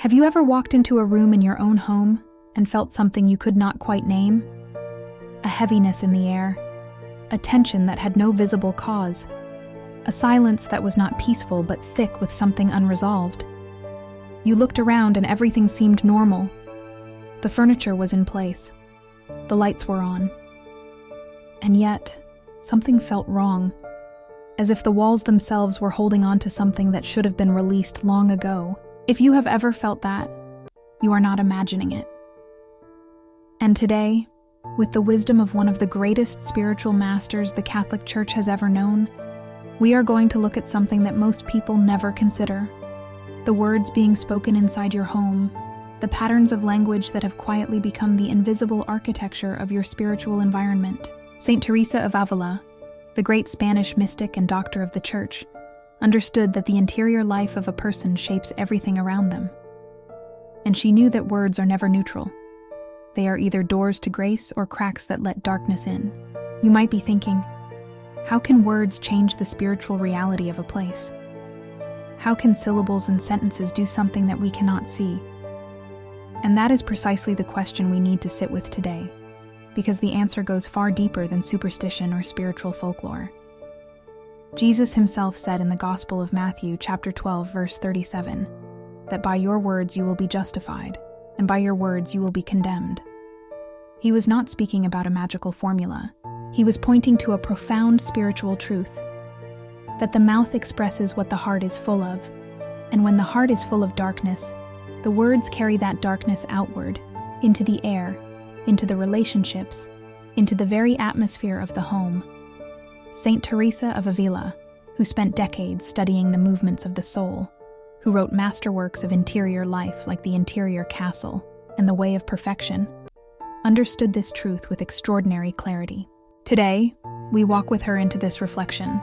Have you ever walked into a room in your own home and felt something you could not quite name? A heaviness in the air, a tension that had no visible cause, a silence that was not peaceful but thick with something unresolved. You looked around and everything seemed normal. The furniture was in place. The lights were on. And yet, something felt wrong, as if the walls themselves were holding on to something that should have been released long ago. If you have ever felt that, you are not imagining it. And today, with the wisdom of one of the greatest spiritual masters the Catholic Church has ever known, we are going to look at something that most people never consider: the words being spoken inside your home, the patterns of language that have quietly become the invisible architecture of your spiritual environment. Saint Teresa of Avila, the great Spanish mystic and doctor of the Church, understood that the interior life of a person shapes everything around them. And she knew that words are never neutral. They are either doors to grace or cracks that let darkness in. You might be thinking, how can words change the spiritual reality of a place? How can syllables and sentences do something that we cannot see? And that is precisely the question we need to sit with today, because the answer goes far deeper than superstition or spiritual folklore. Jesus himself said in the Gospel of Matthew, chapter 12, verse 37, that by your words you will be justified, and by your words you will be condemned. He was not speaking about a magical formula. He was pointing to a profound spiritual truth, that the mouth expresses what the heart is full of, and when the heart is full of darkness, the words carry that darkness outward, into the air, into the relationships, into the very atmosphere of the home. Saint Teresa of Avila, who spent decades studying the movements of the soul, who wrote masterworks of interior life like The Interior Castle and The Way of Perfection, understood this truth with extraordinary clarity. Today, we walk with her into this reflection,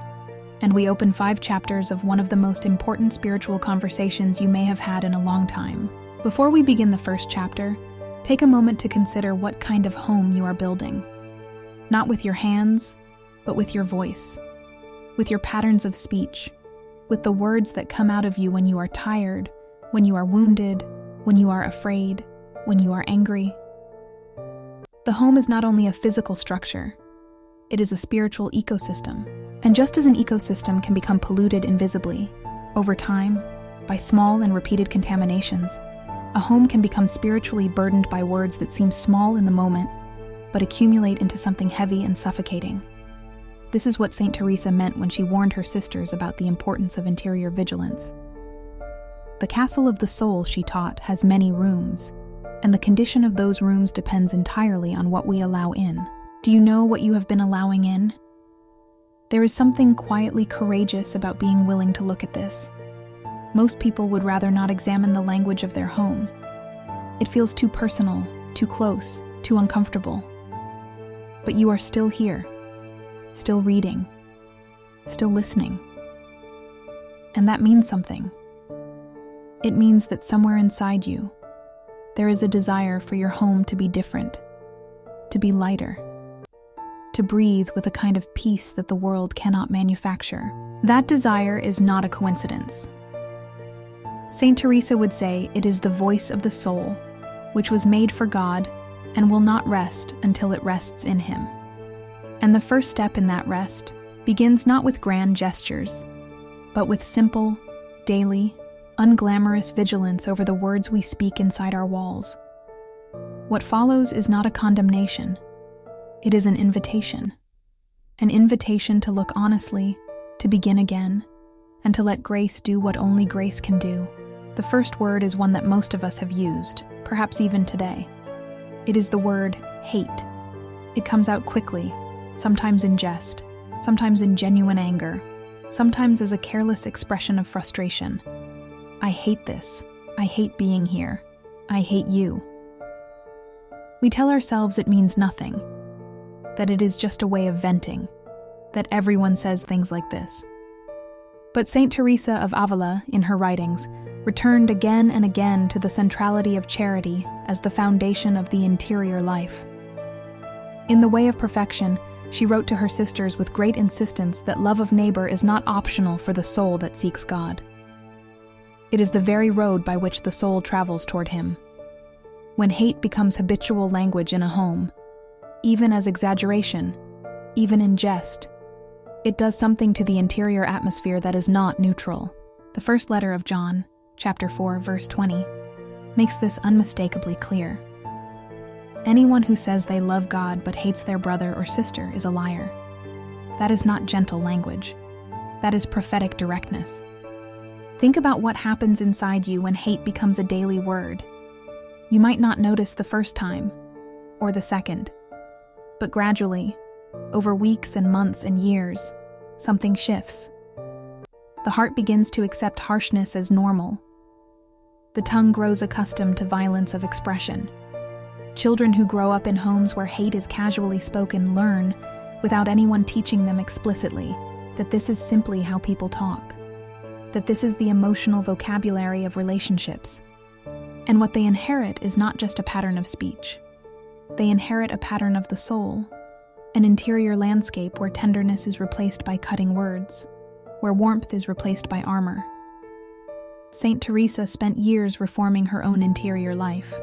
and we open 5 chapters of one of the most important spiritual conversations you may have had in a long time. Before we begin the first chapter, take a moment to consider what kind of home you are building. Not with your hands, but with your voice, with your patterns of speech, with the words that come out of you when you are tired, when you are wounded, when you are afraid, when you are angry. The home is not only a physical structure, it is a spiritual ecosystem. And just as an ecosystem can become polluted invisibly, over time, by small and repeated contaminations, a home can become spiritually burdened by words that seem small in the moment, but accumulate into something heavy and suffocating. This is what Saint Teresa meant when she warned her sisters about the importance of interior vigilance. The castle of the soul, she taught, has many rooms, and the condition of those rooms depends entirely on what we allow in. Do you know what you have been allowing in? There is something quietly courageous about being willing to look at this. Most people would rather not examine the language of their home. It feels too personal, too close, too uncomfortable. But you are still here, still reading, still listening. And that means something. It means that somewhere inside you, there is a desire for your home to be different, to be lighter, to breathe with a kind of peace that the world cannot manufacture. That desire is not a coincidence. Saint Teresa would say it is the voice of the soul, which was made for God and will not rest until it rests in Him. And the first step in that rest begins not with grand gestures, but with simple, daily, unglamorous vigilance over the words we speak inside our walls. What follows is not a condemnation. It is an invitation to look honestly, to begin again, and to let grace do what only grace can do. The first word is one that most of us have used, perhaps even today. It is the word hate. It comes out quickly, sometimes in jest, sometimes in genuine anger, sometimes as a careless expression of frustration. I hate this. I hate being here. I hate you. We tell ourselves it means nothing, that it is just a way of venting, that everyone says things like this. But Saint Teresa of Avila, in her writings, returned again and again to the centrality of charity as the foundation of the interior life. In The Way of Perfection, she wrote to her sisters with great insistence that love of neighbor is not optional for the soul that seeks God. It is the very road by which the soul travels toward him. When hate becomes habitual language in a home, even as exaggeration, even in jest, it does something to the interior atmosphere that is not neutral. The first letter of John, chapter 4, verse 20, makes this unmistakably clear. Anyone who says they love God but hates their brother or sister is a liar. That is not gentle language. That is prophetic directness. Think about what happens inside you when hate becomes a daily word. You might not notice the first time, or the second, but gradually, over weeks and months and years, something shifts. The heart begins to accept harshness as normal. The tongue grows accustomed to violence of expression. Children who grow up in homes where hate is casually spoken learn, without anyone teaching them explicitly, that this is simply how people talk, that this is the emotional vocabulary of relationships. And what they inherit is not just a pattern of speech. They inherit a pattern of the soul, an interior landscape where tenderness is replaced by cutting words, where warmth is replaced by armor. Saint Teresa spent years reforming her own interior life,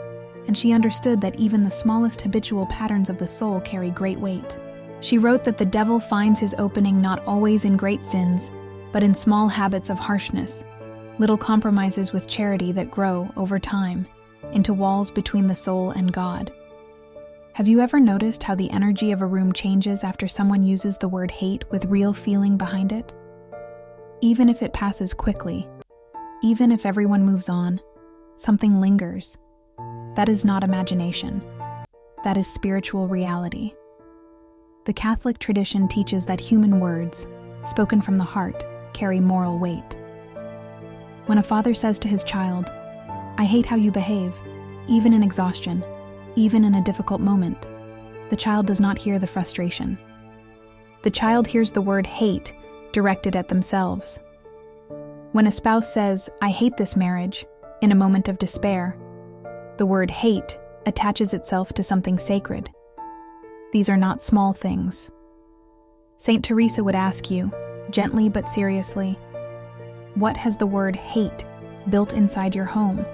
and she understood that even the smallest habitual patterns of the soul carry great weight. She wrote that the devil finds his opening not always in great sins, but in small habits of harshness, little compromises with charity that grow, over time, into walls between the soul and God. Have you ever noticed how the energy of a room changes after someone uses the word hate with real feeling behind it? Even if it passes quickly, even if everyone moves on, something lingers. That is not imagination. That is spiritual reality. The Catholic tradition teaches that human words, spoken from the heart, carry moral weight. When a father says to his child, "I hate how you behave," even in exhaustion, even in a difficult moment, the child does not hear the frustration. The child hears the word hate directed at themselves. When a spouse says, "I hate this marriage," in a moment of despair, the word hate attaches itself to something sacred. These are not small things. Saint Teresa would ask you, gently but seriously, what has the word hate built inside your home?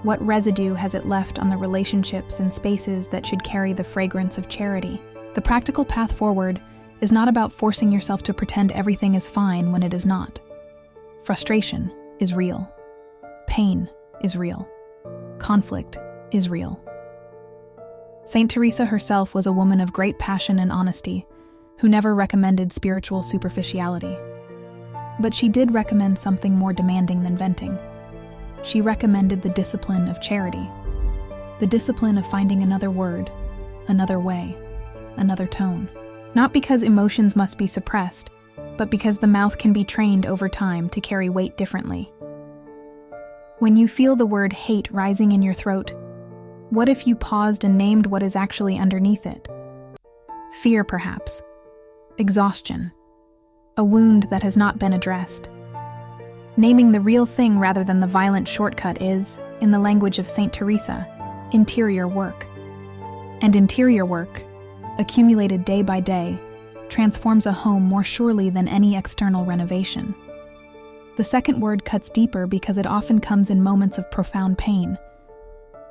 What residue has it left on the relationships and spaces that should carry the fragrance of charity? The practical path forward is not about forcing yourself to pretend everything is fine when it is not. Frustration is real. Pain is real. Conflict is real. Saint Teresa herself was a woman of great passion and honesty, who never recommended spiritual superficiality. But she did recommend something more demanding than venting. She recommended the discipline of charity, the discipline of finding another word, another way, another tone. Not because emotions must be suppressed, but because the mouth can be trained over time to carry weight differently. When you feel the word hate rising in your throat, what if you paused and named what is actually underneath it? Fear, perhaps. Exhaustion. A wound that has not been addressed. Naming the real thing rather than the violent shortcut is, in the language of Saint Teresa, interior work. And interior work, accumulated day by day, transforms a home more surely than any external renovation. The second word cuts deeper because it often comes in moments of profound pain.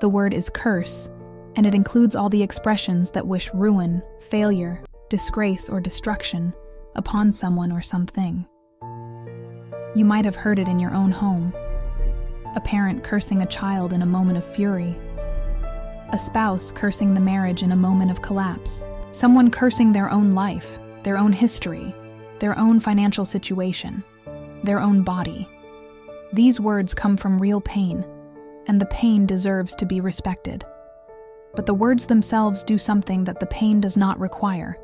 The word is curse, and it includes all the expressions that wish ruin, failure, disgrace, or destruction upon someone or something. You might have heard it in your own home. A parent cursing a child in a moment of fury. A spouse cursing the marriage in a moment of collapse. Someone cursing their own life, their own history, their own financial situation, their own body. These words come from real pain, and the pain deserves to be respected. But the words themselves do something that the pain does not require.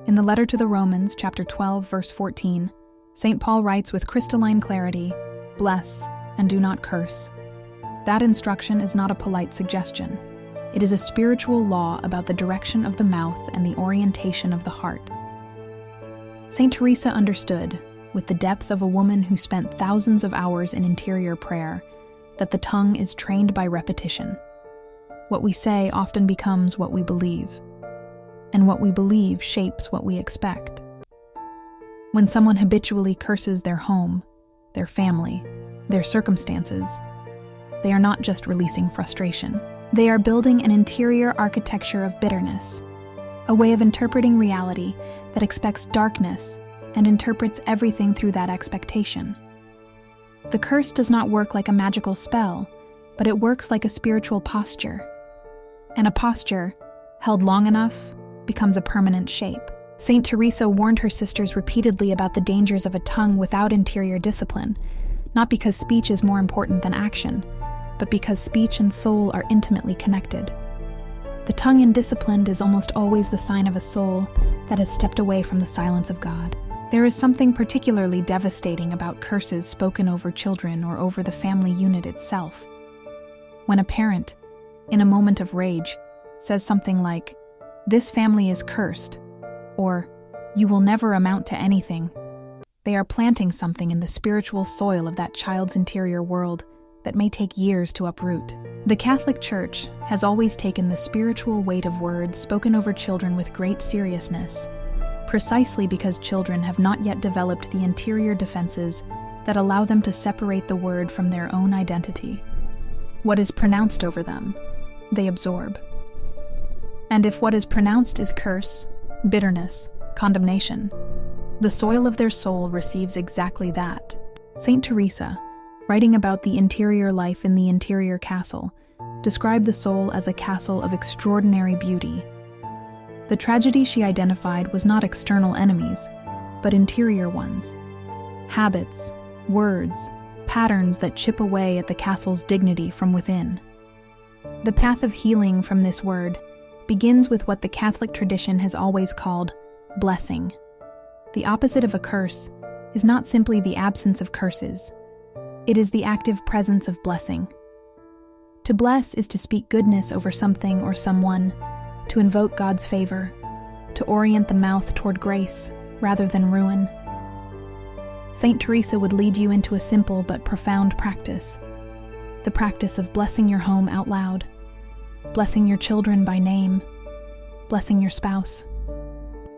In the letter to the Romans, chapter 12, verse 14, St. Paul writes with crystalline clarity, "Bless and do not curse." That instruction is not a polite suggestion. It is a spiritual law about the direction of the mouth and the orientation of the heart. Saint Teresa understood, with the depth of a woman who spent thousands of hours in interior prayer, that the tongue is trained by repetition. What we say often becomes what we believe, and what we believe shapes what we expect. When someone habitually curses their home, their family, their circumstances, they are not just releasing frustration. They are building an interior architecture of bitterness, a way of interpreting reality that expects darkness and interprets everything through that expectation. The curse does not work like a magical spell, but it works like a spiritual posture. And a posture, held long enough, becomes a permanent shape. Saint Teresa warned her sisters repeatedly about the dangers of a tongue without interior discipline, not because speech is more important than action, but because speech and soul are intimately connected. The tongue undisciplined is almost always the sign of a soul that has stepped away from the silence of God. There is something particularly devastating about curses spoken over children or over the family unit itself. When a parent, in a moment of rage, says something like, "This family is cursed," or "You will never amount to anything," they are planting something in the spiritual soil of that child's interior world that may take years to uproot. The Catholic Church has always taken the spiritual weight of words spoken over children with great seriousness, precisely because children have not yet developed the interior defenses that allow them to separate the word from their own identity. What is pronounced over them, they absorb. And if what is pronounced is curse, bitterness, condemnation, the soil of their soul receives exactly that. Saint Teresa, writing about the interior life in the interior castle, described the soul as a castle of extraordinary beauty. The tragedy she identified was not external enemies, but interior ones. Habits, words, patterns that chip away at the castle's dignity from within. The path of healing from this word begins with what the Catholic tradition has always called blessing. The opposite of a curse is not simply the absence of curses. It is the active presence of blessing. To bless is to speak goodness over something or someone, to invoke God's favor, to orient the mouth toward grace rather than ruin. Saint Teresa would lead you into a simple but profound practice, the practice of blessing your home out loud, blessing your children by name, blessing your spouse,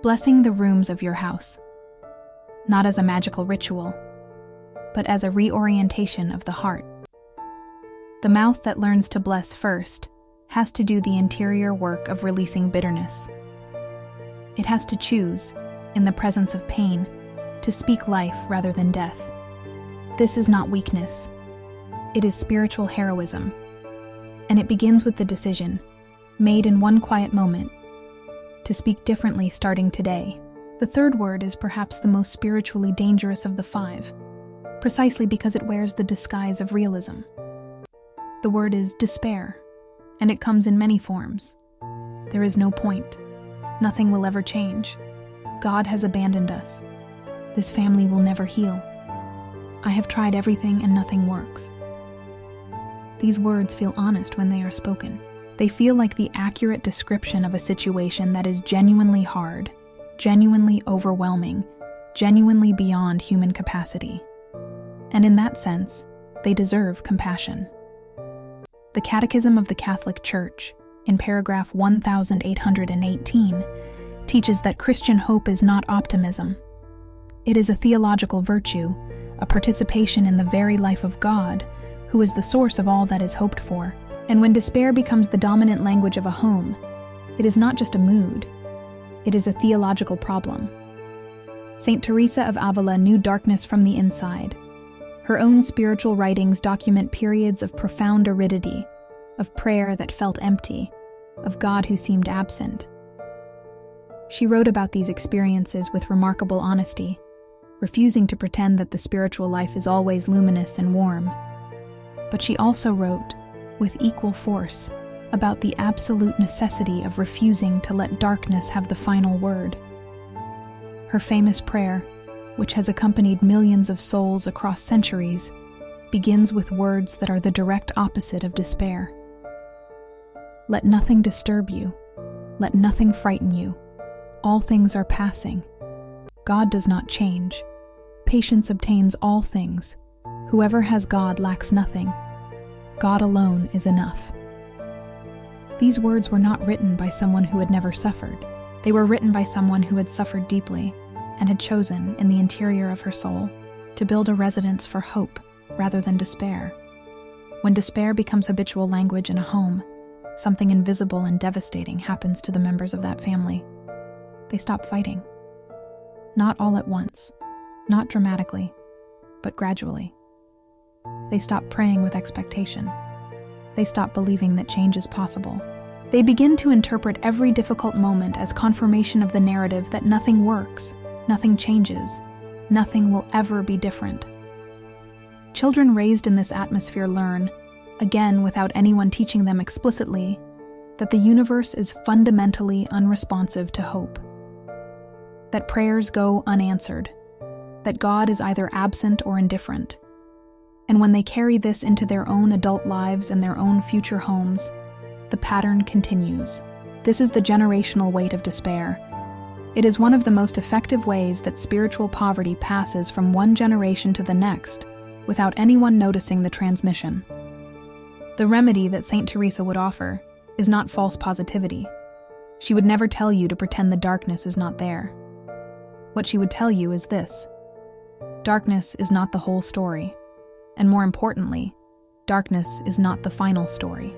blessing the rooms of your house, not as a magical ritual, but as a reorientation of the heart. The mouth that learns to bless first has to do the interior work of releasing bitterness. It has to choose, in the presence of pain, to speak life rather than death. This is not weakness. It is spiritual heroism. And it begins with the decision, made in one quiet moment, to speak differently starting today. The third word is perhaps the most spiritually dangerous of the five, precisely because it wears the disguise of realism. The word is despair, and it comes in many forms. There is no point. Nothing will ever change. God has abandoned us. This family will never heal. I have tried everything and nothing works. These words feel honest when they are spoken. They feel like the accurate description of a situation that is genuinely hard, genuinely overwhelming, genuinely beyond human capacity. And in that sense, they deserve compassion. The Catechism of the Catholic Church, in paragraph 1818, teaches that Christian hope is not optimism. It is a theological virtue, a participation in the very life of God, who is the source of all that is hoped for. And when despair becomes the dominant language of a home, it is not just a mood, it is a theological problem. Saint Teresa of Avila knew darkness from the inside. Her own spiritual writings document periods of profound aridity, of prayer that felt empty, of God who seemed absent. She wrote about these experiences with remarkable honesty, refusing to pretend that the spiritual life is always luminous and warm. But she also wrote, with equal force, about the absolute necessity of refusing to let darkness have the final word. Her famous prayer, which has accompanied millions of souls across centuries, begins with words that are the direct opposite of despair. Let nothing disturb you. Let nothing frighten you. All things are passing. God does not change. Patience obtains all things. Whoever has God lacks nothing. God alone is enough. These words were not written by someone who had never suffered. They were written by someone who had suffered deeply and had chosen, in the interior of her soul, to build a residence for hope, rather than despair. When despair becomes habitual language in a home, something invisible and devastating happens to the members of that family. They stop fighting. Not all at once, not dramatically, but gradually. They stop praying with expectation. They stop believing that change is possible. They begin to interpret every difficult moment as confirmation of the narrative that nothing works, nothing changes, nothing will ever be different. Children raised in this atmosphere learn, again without anyone teaching them explicitly, that the universe is fundamentally unresponsive to hope. That prayers go unanswered. That God is either absent or indifferent. And when they carry this into their own adult lives and their own future homes, the pattern continues. This is the generational weight of despair. It is one of the most effective ways that spiritual poverty passes from one generation to the next, without anyone noticing the transmission. The remedy that Saint Teresa would offer is not false positivity. She would never tell you to pretend the darkness is not there. What she would tell you is this: darkness is not the whole story, and more importantly, darkness is not the final story.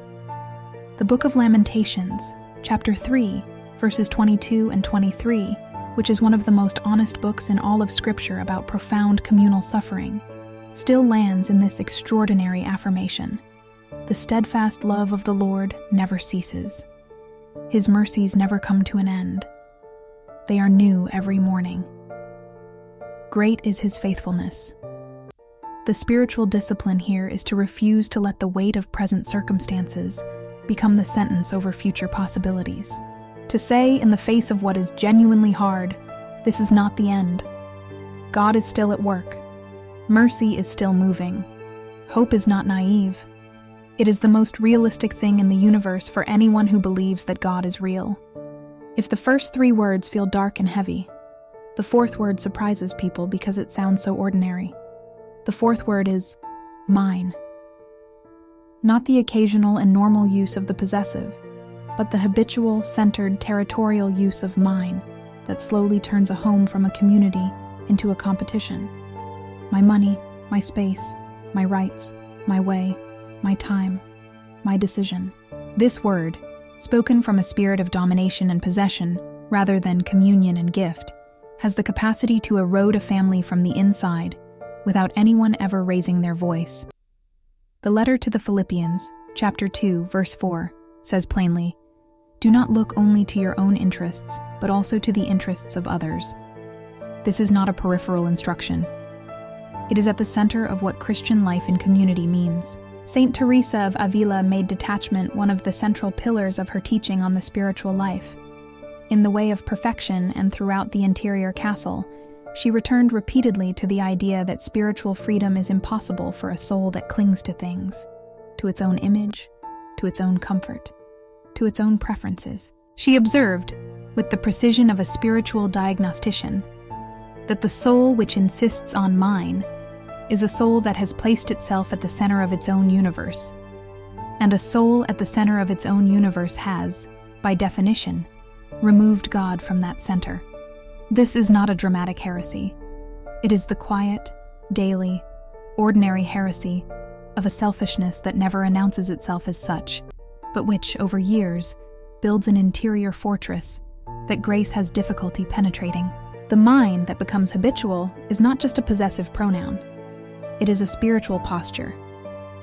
The Book of Lamentations, chapter 3, verses 22 and 23, which is one of the most honest books in all of Scripture about profound communal suffering, still lands in this extraordinary affirmation: the steadfast love of the Lord never ceases. His mercies never come to an end. They are new every morning. Great is his faithfulness. The spiritual discipline here is to refuse to let the weight of present circumstances become the sentence over future possibilities. To say, in the face of what is genuinely hard, this is not the end. God is still at work. Mercy is still moving. Hope is not naive. It is the most realistic thing in the universe for anyone who believes that God is real. If the first 3 words feel dark and heavy, the 4th word surprises people because it sounds so ordinary. The 4th word is mine. Not the occasional and normal use of the possessive, but the habitual, centered, territorial use of mine that slowly turns a home from a community into a competition. My money, my space, my rights, my way, my time, my decision. This word, spoken from a spirit of domination and possession rather than communion and gift, has the capacity to erode a family from the inside without anyone ever raising their voice. The letter to the Philippians, chapter 2, verse 4, says plainly, "Do not look only to your own interests, but also to the interests of others." This is not a peripheral instruction. It is at the center of what Christian life in community means. Saint Teresa of Avila made detachment one of the central pillars of her teaching on the spiritual life. In The Way of Perfection and throughout The Interior Castle, she returned repeatedly to the idea that spiritual freedom is impossible for a soul that clings to things, to its own image, to its own comfort, to its own preferences. She observed, with the precision of a spiritual diagnostician, that the soul which insists on mine is a soul that has placed itself at the center of its own universe, and a soul at the center of its own universe has, by definition, removed God from that center. This is not a dramatic heresy. It is the quiet, daily, ordinary heresy of a selfishness that never announces itself as such, but which, over years, builds an interior fortress that grace has difficulty penetrating. The mine that becomes habitual is not just a possessive pronoun. It is a spiritual posture,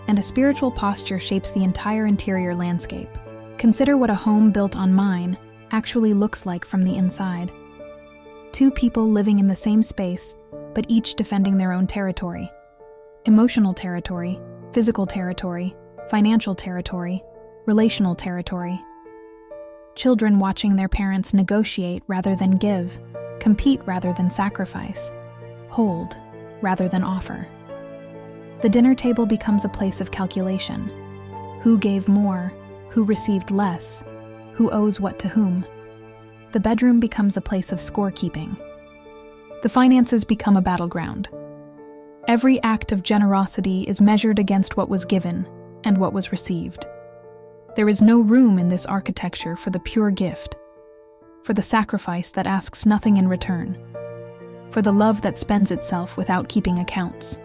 and a spiritual posture shapes the entire interior landscape. Consider what a home built on mine actually looks like from the inside. 2 people living in the same space, but each defending their own territory. Emotional territory, physical territory, financial territory, relational territory. Children watching their parents negotiate rather than give, compete rather than sacrifice, hold rather than offer. The dinner table becomes a place of calculation. Who gave more? Who received less? Who owes what to whom? The bedroom becomes a place of scorekeeping. The finances become a battleground. Every act of generosity is measured against what was given and what was received. There is no room in this architecture for the pure gift, for the sacrifice that asks nothing in return, for the love that spends itself without keeping accounts.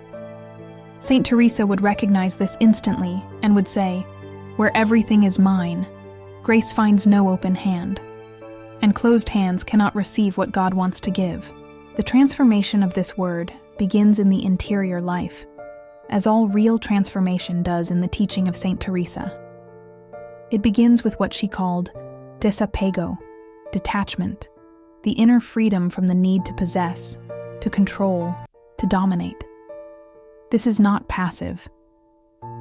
Saint Teresa would recognize this instantly and would say, "Where everything is mine, grace finds no open hand, and closed hands cannot receive what God wants to give." The transformation of this word begins in the interior life, as all real transformation does in the teaching of Saint Teresa. It begins with what she called desapego, detachment, the inner freedom from the need to possess, to control, to dominate. This is not passive.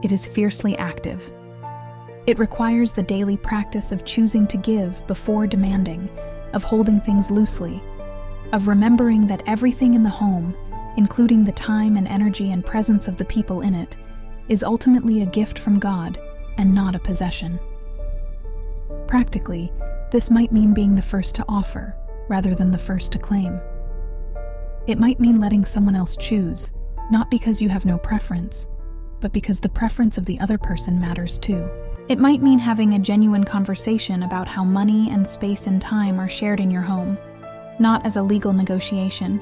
It is fiercely active. It requires the daily practice of choosing to give before demanding, of holding things loosely, of remembering that everything in the home, including the time and energy and presence of the people in it, is ultimately a gift from God and not a possession. Practically, this might mean being the first to offer, rather than the first to claim. It might mean letting someone else choose, not because you have no preference, but because the preference of the other person matters too. It might mean having a genuine conversation about how money and space and time are shared in your home, not as a legal negotiation,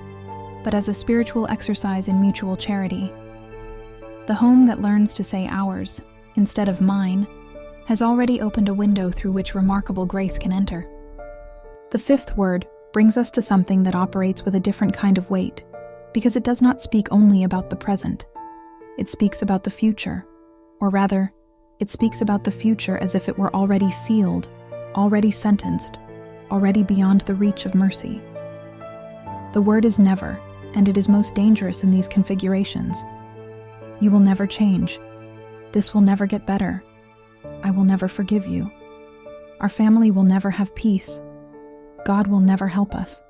but as a spiritual exercise in mutual charity. The home that learns to say ours, instead of mine, has already opened a window through which remarkable grace can enter. The fifth word brings us to something that operates with a different kind of weight, because it does not speak only about the present. It speaks about the future, or rather, it speaks about the future as if it were already sealed, already sentenced, already beyond the reach of mercy. The word is never, and it is most dangerous in these configurations. You will never change. This will never get better. I will never forgive you. Our family will never have peace. God will never help us.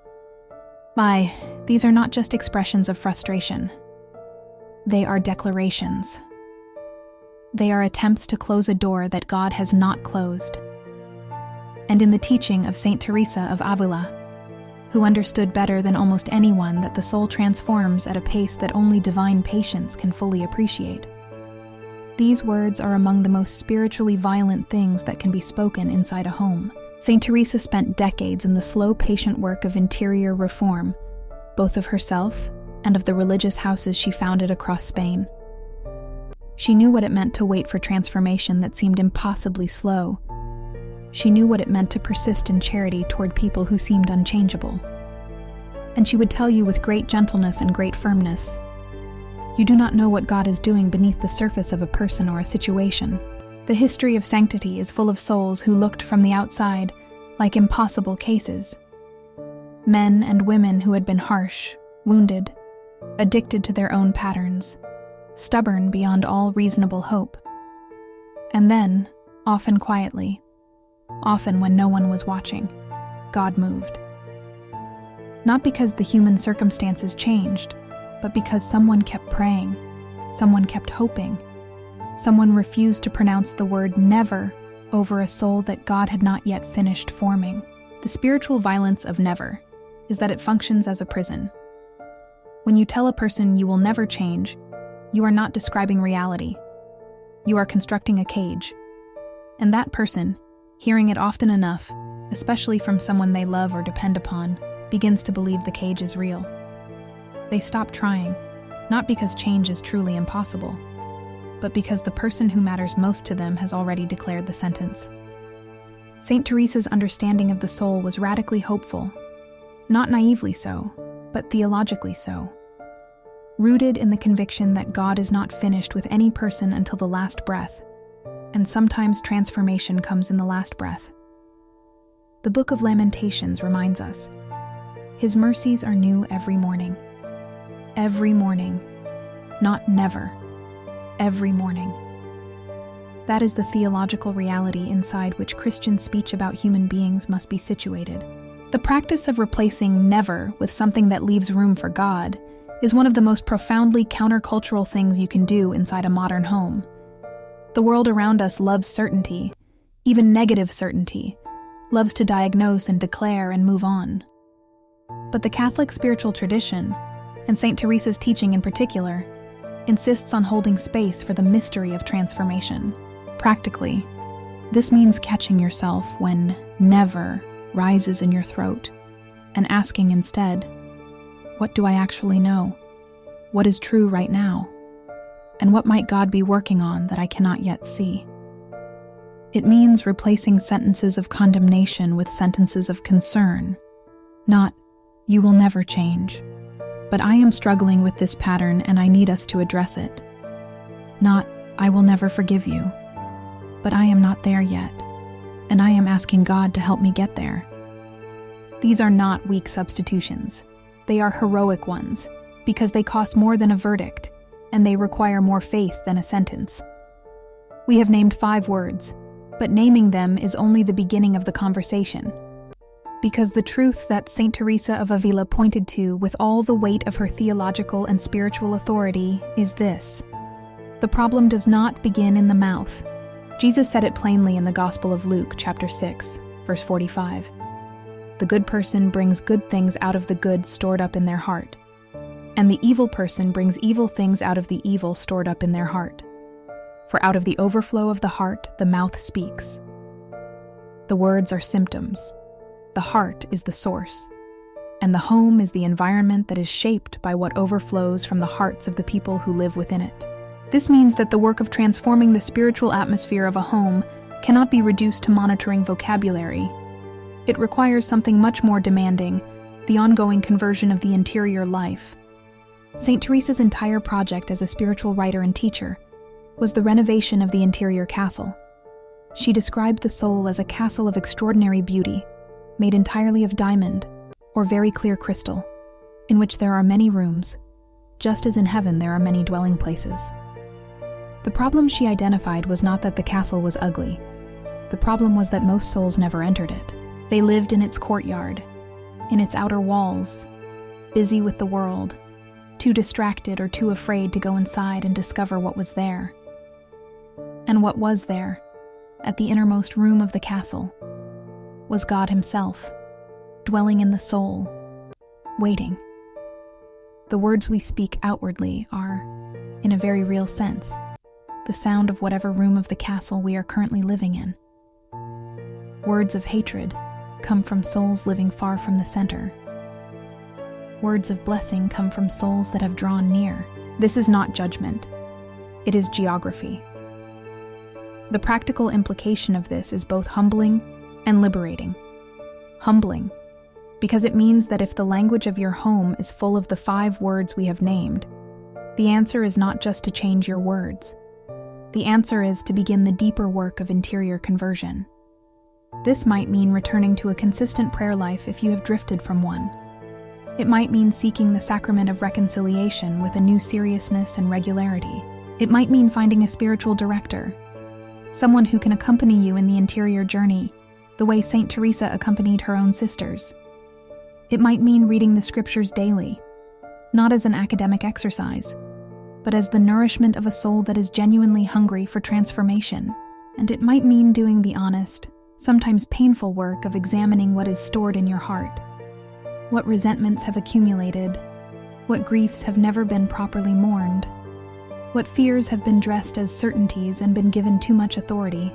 These are not just expressions of frustration. They are declarations. They are attempts to close a door that God has not closed. And in the teaching of Saint Teresa of Avila, who understood better than almost anyone that the soul transforms at a pace that only divine patience can fully appreciate, these words are among the most spiritually violent things that can be spoken inside a home. Saint Teresa spent decades in the slow, patient work of interior reform, both of herself and of the religious houses she founded across Spain. She knew what it meant to wait for transformation that seemed impossibly slow. She knew what it meant to persist in charity toward people who seemed unchangeable. And she would tell you with great gentleness and great firmness, "You do not know what God is doing beneath the surface of a person or a situation." The history of sanctity is full of souls who looked from the outside like impossible cases. Men and women who had been harsh, wounded, addicted to their own patterns, stubborn beyond all reasonable hope. And then, often quietly, often when no one was watching, God moved. Not because the human circumstances changed, but because someone kept praying, someone kept hoping, someone refused to pronounce the word never over a soul that God had not yet finished forming. The spiritual violence of never is that it functions as a prison. When you tell a person you will never change, you are not describing reality. You are constructing a cage. And that person, hearing it often enough, especially from someone they love or depend upon, begins to believe the cage is real. They stop trying, not because change is truly impossible, but because the person who matters most to them has already declared the sentence. Saint Teresa's understanding of the soul was radically hopeful, not naively so, but theologically so, rooted in the conviction that God is not finished with any person until the last breath, and sometimes transformation comes in the last breath. The Book of Lamentations reminds us, "His mercies are new every morning." Every morning, not never, every morning. That is the theological reality inside which Christian speech about human beings must be situated. The practice of replacing never with something that leaves room for God is one of the most profoundly countercultural things you can do inside a modern home. The world around us loves certainty, even negative certainty, loves to diagnose and declare and move on. But the Catholic spiritual tradition, and Saint Teresa's teaching in particular, insists on holding space for the mystery of transformation. Practically, this means catching yourself when never rises in your throat and asking instead, what do I actually know? What is true right now? And what might God be working on that I cannot yet see? It means replacing sentences of condemnation with sentences of concern. Not, "You will never change," but "I am struggling with this pattern and I need us to address it." Not, "I will never forgive you," but "I am not there yet, and I am asking God to help me get there." These are not weak substitutions. They are heroic ones, because they cost more than a verdict, and they require more faith than a sentence. We have named 5 words, but naming them is only the beginning of the conversation. Because the truth that Saint Teresa of Avila pointed to with all the weight of her theological and spiritual authority is this: the problem does not begin in the mouth. Jesus said it plainly in the Gospel of Luke, chapter 6, verse 45. The good person brings good things out of the good stored up in their heart, and the evil person brings evil things out of the evil stored up in their heart. For out of the overflow of the heart, the mouth speaks. The words are symptoms. The heart is the source, and the home is the environment that is shaped by what overflows from the hearts of the people who live within it. This means that the work of transforming the spiritual atmosphere of a home cannot be reduced to monitoring vocabulary. It requires something much more demanding, the ongoing conversion of the interior life. Saint Teresa's entire project as a spiritual writer and teacher was the renovation of the interior castle. She described the soul as a castle of extraordinary beauty, made entirely of diamond or very clear crystal, in which there are many rooms, just as in heaven there are many dwelling places. The problem she identified was not that the castle was ugly. The problem was that most souls never entered it. They lived in its courtyard, in its outer walls, busy with the world, too distracted or too afraid to go inside and discover what was there. And what was there, at the innermost room of the castle, was God Himself, dwelling in the soul, waiting. The words we speak outwardly are, in a very real sense, the sound of whatever room of the castle we are currently living in. Words of hatred come from souls living far from the center. Words of blessing come from souls that have drawn near. This is not judgment. It is geography. The practical implication of this is both humbling and liberating. Humbling, because it means that if the language of your home is full of the 5 words we have named, the answer is not just to change your words. The answer is to begin the deeper work of interior conversion. This might mean returning to a consistent prayer life if you have drifted from one. It might mean seeking the sacrament of reconciliation with a new seriousness and regularity. It might mean finding a spiritual director, someone who can accompany you in the interior journey, the way Saint Teresa accompanied her own sisters. It might mean reading the scriptures daily, not as an academic exercise, but as the nourishment of a soul that is genuinely hungry for transformation. And it might mean doing the honest, sometimes painful work of examining what is stored in your heart. What resentments have accumulated, what griefs have never been properly mourned, what fears have been dressed as certainties and been given too much authority.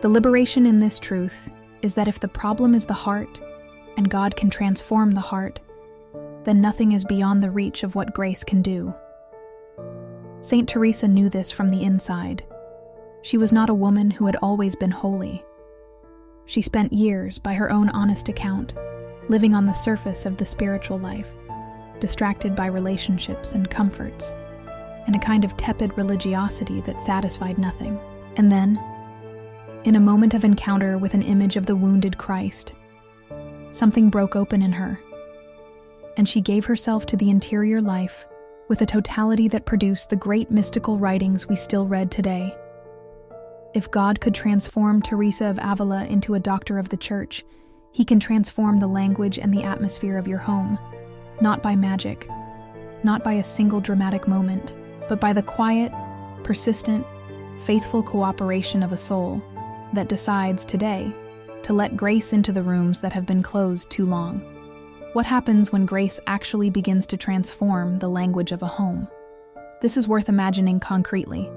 The liberation in this truth is that if the problem is the heart, and God can transform the heart, then nothing is beyond the reach of what grace can do. Saint Teresa knew this from the inside. She was not a woman who had always been holy. She spent years, by her own honest account, living on the surface of the spiritual life, distracted by relationships and comforts, and a kind of tepid religiosity that satisfied nothing. And then, in a moment of encounter with an image of the wounded Christ, something broke open in her, and she gave herself to the interior life with a totality that produced the great mystical writings we still read today. If God could transform Teresa of Avila into a doctor of the Church, He can transform the language and the atmosphere of your home, not by magic, not by a single dramatic moment, but by the quiet, persistent, faithful cooperation of a soul that decides today to let grace into the rooms that have been closed too long. What happens when grace actually begins to transform the language of a home? This is worth imagining concretely,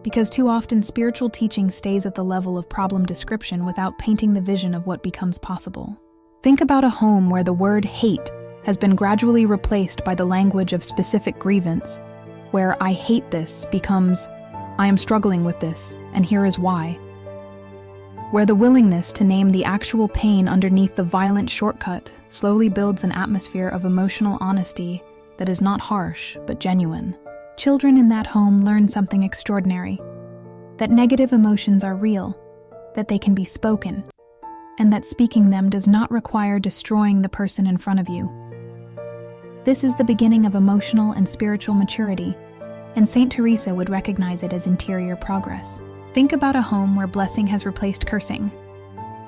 because too often spiritual teaching stays at the level of problem description without painting the vision of what becomes possible. Think about a home where the word hate has been gradually replaced by the language of specific grievance, where I hate this becomes I am struggling with this, and here is why. Where the willingness to name the actual pain underneath the violent shortcut slowly builds an atmosphere of emotional honesty that is not harsh, but genuine. Children in that home learn something extraordinary, that negative emotions are real, that they can be spoken, and that speaking them does not require destroying the person in front of you. This is the beginning of emotional and spiritual maturity, and Saint Teresa would recognize it as interior progress. Think about a home where blessing has replaced cursing,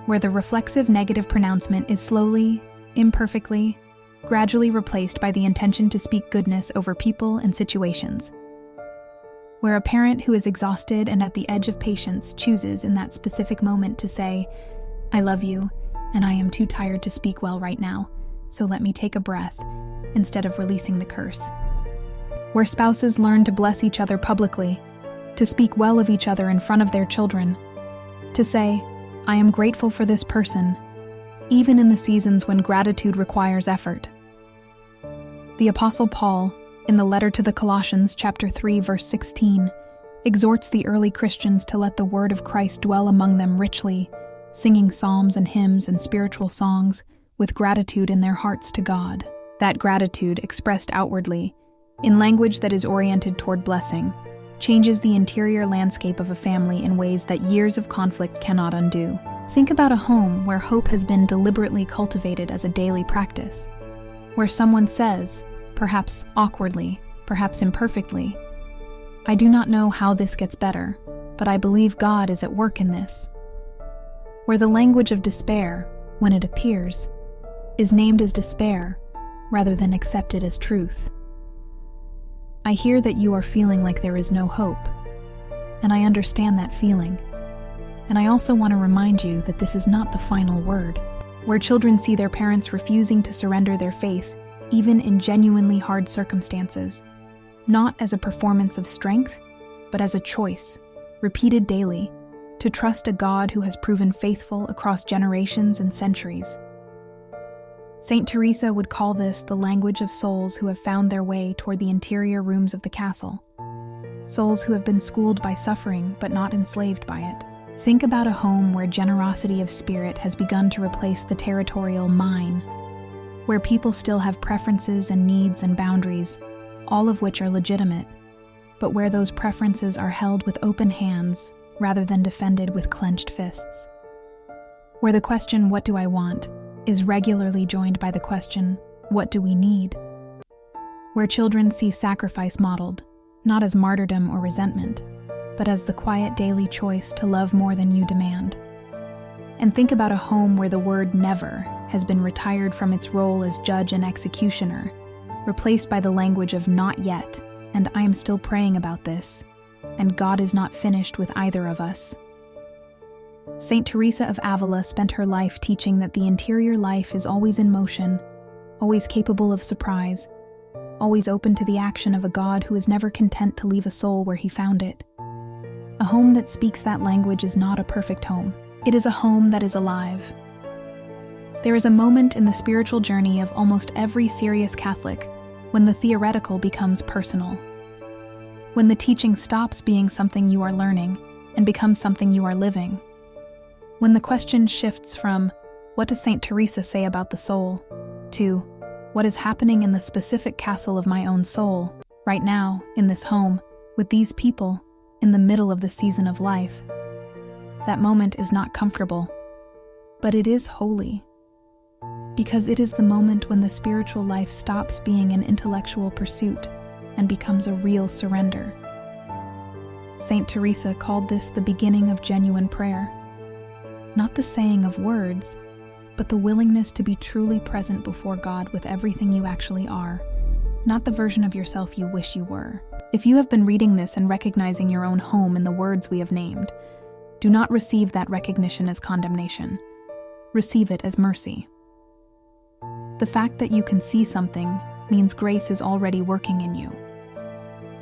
where the reflexive negative pronouncement is slowly, imperfectly, gradually replaced by the intention to speak goodness over people and situations. Where a parent who is exhausted and at the edge of patience chooses in that specific moment to say, I love you, and I am too tired to speak well right now, so let me take a breath, instead of releasing the curse. Where spouses learn to bless each other publicly, to speak well of each other in front of their children, to say, I am grateful for this person, even in the seasons when gratitude requires effort. The Apostle Paul, in the letter to the Colossians, chapter 3, verse 16, exhorts the early Christians to let the word of Christ dwell among them richly, singing psalms and hymns and spiritual songs with gratitude in their hearts to God. That gratitude, expressed outwardly, in language that is oriented toward blessing, changes the interior landscape of a family in ways that years of conflict cannot undo. Think about a home where hope has been deliberately cultivated as a daily practice, where someone says, perhaps awkwardly, perhaps imperfectly, I do not know how this gets better, but I believe God is at work in this. Where the language of despair, when it appears, is named as despair rather than accepted as truth. I hear that you are feeling like there is no hope, and I understand that feeling. And I also want to remind you that this is not the final word. Where children see their parents refusing to surrender their faith, even in genuinely hard circumstances, not as a performance of strength, but as a choice, repeated daily, to trust a God who has proven faithful across generations and centuries. Saint Teresa would call this the language of souls who have found their way toward the interior rooms of the castle, souls who have been schooled by suffering but not enslaved by it. Think about a home where generosity of spirit has begun to replace the territorial mine, where people still have preferences and needs and boundaries, all of which are legitimate, but where those preferences are held with open hands rather than defended with clenched fists. Where the question, what do I want, is regularly joined by the question, what do we need? Where children see sacrifice modeled, not as martyrdom or resentment, but as the quiet daily choice to love more than you demand. And think about a home where the word never has been retired from its role as judge and executioner, replaced by the language of not yet, and I am still praying about this, and God is not finished with either of us. Saint Teresa of Avila spent her life teaching that the interior life is always in motion, always capable of surprise, always open to the action of a God who is never content to leave a soul where he found it. A home that speaks that language is not a perfect home. It is a home that is alive. There is a moment in the spiritual journey of almost every serious Catholic when the theoretical becomes personal, when the teaching stops being something you are learning and becomes something you are living. When the question shifts from, what does Saint Teresa say about the soul, to, what is happening in the specific castle of my own soul, right now, in this home, with these people, in the middle of the season of life. That moment is not comfortable, but it is holy, because it is the moment when the spiritual life stops being an intellectual pursuit and becomes a real surrender. Saint Teresa called this the beginning of genuine prayer. Not the saying of words, but the willingness to be truly present before God with everything you actually are, not the version of yourself you wish you were. If you have been reading this and recognizing your own home in the words we have named, do not receive that recognition as condemnation. Receive it as mercy. The fact that you can see something means grace is already working in you.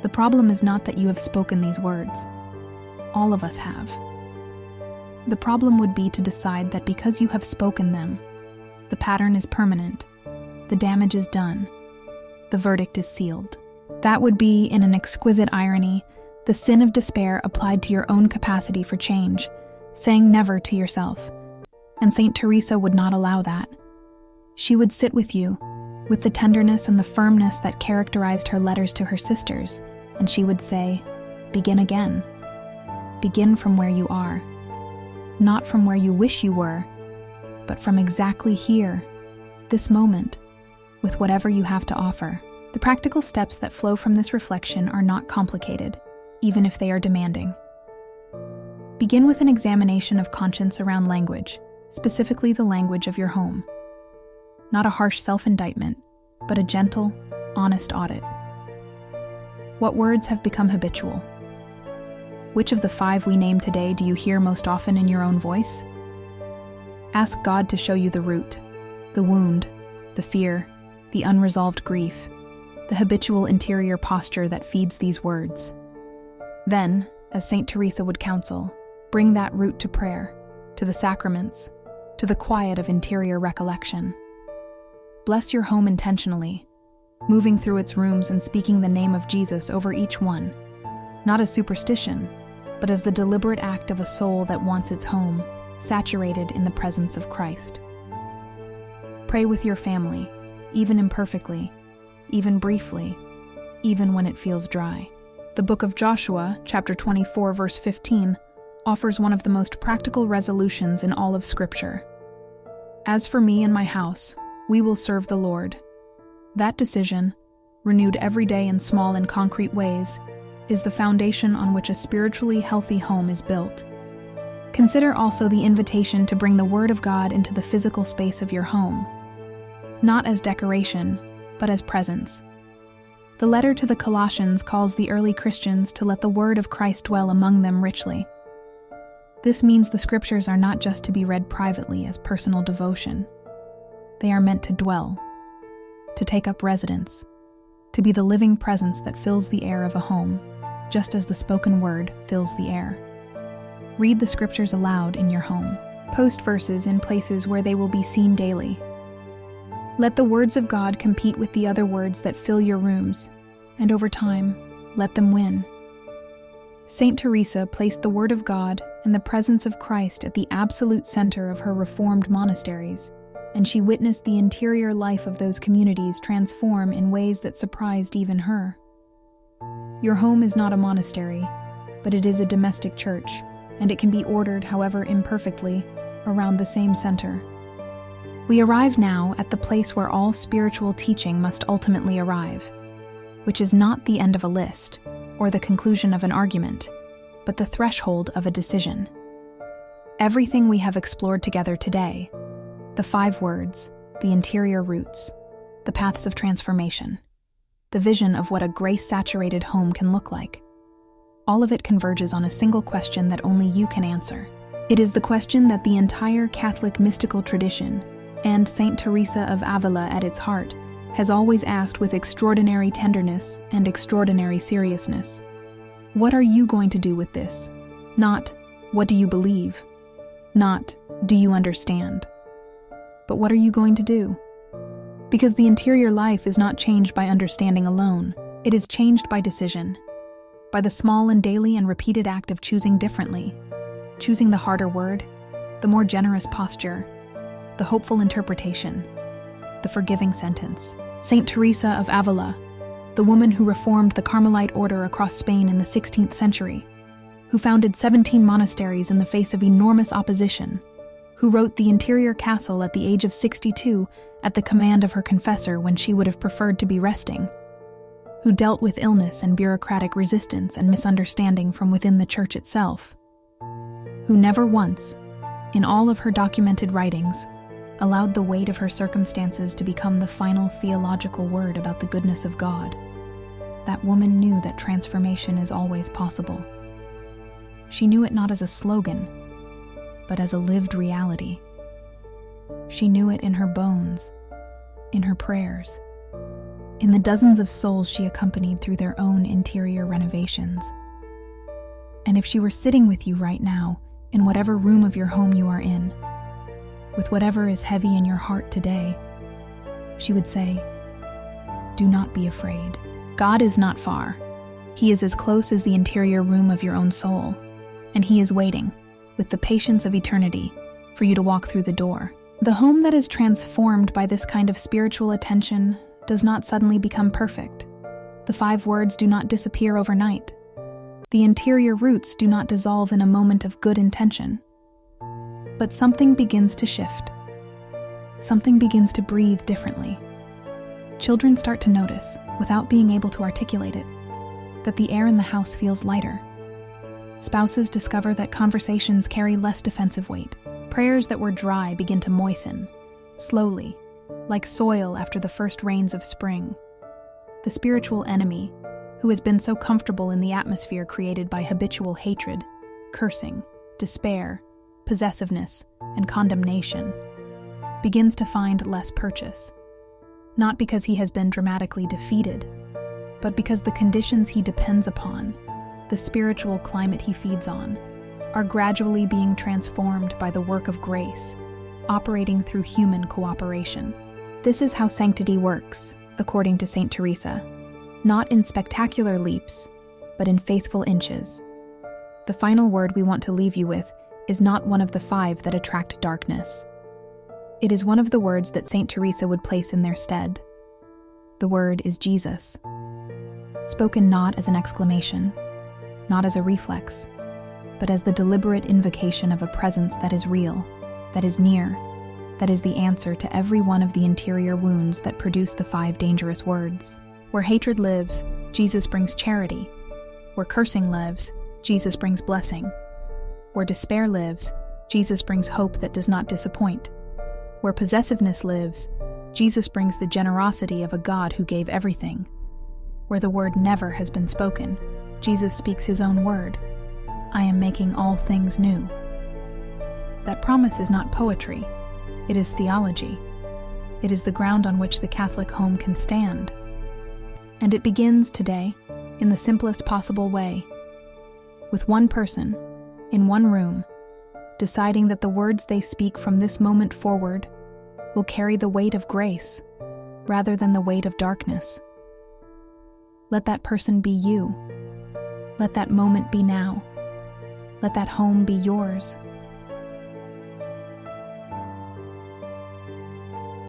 The problem is not that you have spoken these words. All of us have. The problem would be to decide that because you have spoken them, the pattern is permanent, the damage is done, the verdict is sealed. That would be, in an exquisite irony, the sin of despair applied to your own capacity for change, saying never to yourself. And Saint Teresa would not allow that. She would sit with you, with the tenderness and the firmness that characterized her letters to her sisters, and she would say, "Begin again. Begin from where you are. Not from where you wish you were, but from exactly here, this moment, with whatever you have to offer." The practical steps that flow from this reflection are not complicated, even if they are demanding. Begin with an examination of conscience around language, specifically the language of your home. Not a harsh self-indictment, but a gentle, honest audit. What words have become habitual? Which of the 5 we named today do you hear most often in your own voice? Ask God to show you the root, the wound, the fear, the unresolved grief, the habitual interior posture that feeds these words. Then, as Saint Teresa would counsel, bring that root to prayer, to the sacraments, to the quiet of interior recollection. Bless your home intentionally, moving through its rooms and speaking the name of Jesus over each one, not as superstition, but as the deliberate act of a soul that wants its home saturated in the presence of Christ. Pray with your family, even imperfectly, even briefly, even when it feels dry. The book of Joshua, chapter 24, verse 15, offers one of the most practical resolutions in all of Scripture. "As for me and my house, we will serve the Lord." That decision, renewed every day in small and concrete ways, is the foundation on which a spiritually healthy home is built. Consider also the invitation to bring the Word of God into the physical space of your home, not as decoration, but as presence. The letter to the Colossians calls the early Christians to let the Word of Christ dwell among them richly. This means the Scriptures are not just to be read privately as personal devotion. They are meant to dwell, to take up residence, to be the living presence that fills the air of a home, just as the spoken word fills the air. Read the Scriptures aloud in your home. Post verses in places where they will be seen daily. Let the words of God compete with the other words that fill your rooms, and over time, let them win. Saint Teresa placed the Word of God and the presence of Christ at the absolute center of her Reformed monasteries, and she witnessed the interior life of those communities transform in ways that surprised even her. Your home is not a monastery, but it is a domestic church, and it can be ordered, however imperfectly, around the same center. We arrive now at the place where all spiritual teaching must ultimately arrive, which is not the end of a list or the conclusion of an argument, but the threshold of a decision. Everything we have explored together today, the 5 words, the interior roots, the paths of transformation, the vision of what a grace-saturated home can look like, all of it converges on a single question that only you can answer. It is the question that the entire Catholic mystical tradition, and Saint Teresa of Avila at its heart, has always asked with extraordinary tenderness and extraordinary seriousness. What are you going to do with this? Not, what do you believe? Not, do you understand? But what are you going to do? Because the interior life is not changed by understanding alone. It is changed by decision, by the small and daily and repeated act of choosing differently, choosing the harder word, the more generous posture, the hopeful interpretation, the forgiving sentence. Saint Teresa of Avila, the woman who reformed the Carmelite order across Spain in the 16th century, who founded 17 monasteries in the face of enormous opposition, who wrote The Interior Castle at the age of 62 at the command of her confessor when she would have preferred to be resting, who dealt with illness and bureaucratic resistance and misunderstanding from within the Church itself, who never once, in all of her documented writings, allowed the weight of her circumstances to become the final theological word about the goodness of God. That woman knew that transformation is always possible. She knew it not as a slogan, but as a lived reality. She knew it in her bones, in her prayers, in the dozens of souls she accompanied through their own interior renovations. And if she were sitting with you right now, in whatever room of your home you are in, with whatever is heavy in your heart today, she would say, "Do not be afraid." God is not far. He is as close as the interior room of your own soul, and He is waiting, with the patience of eternity, for you to walk through the door. The home that is transformed by this kind of spiritual attention does not suddenly become perfect. The 5 words do not disappear overnight. The interior roots do not dissolve in a moment of good intention. But something begins to shift. Something begins to breathe differently. Children start to notice, without being able to articulate it, that the air in the house feels lighter. Spouses discover that conversations carry less defensive weight. Prayers that were dry begin to moisten, slowly, like soil after the first rains of spring. The spiritual enemy, who has been so comfortable in the atmosphere created by habitual hatred, cursing, despair, possessiveness, and condemnation, begins to find less purchase. Not because he has been dramatically defeated, but because the conditions he depends upon, the spiritual climate he feeds on, are gradually being transformed by the work of grace, operating through human cooperation. This is how sanctity works, according to Saint Teresa, not in spectacular leaps, but in faithful inches. The final word we want to leave you with is not one of the 5 that attract darkness. It is one of the words that Saint Teresa would place in their stead. The word is Jesus. Spoken not as an exclamation, not as a reflex, but as the deliberate invocation of a presence that is real, that is near, that is the answer to every one of the interior wounds that produce the 5 dangerous words. Where hatred lives, Jesus brings charity. Where cursing lives, Jesus brings blessing. Where despair lives, Jesus brings hope that does not disappoint. Where possessiveness lives, Jesus brings the generosity of a God who gave everything. Where the word never has been spoken, Jesus speaks His own word. I am making all things new. That promise is not poetry. It is theology. It is the ground on which the Catholic home can stand. And it begins today, in the simplest possible way, with one person, in one room, deciding that the words they speak from this moment forward will carry the weight of grace, rather than the weight of darkness. Let that person be you. Let that moment be now. Let that home be yours.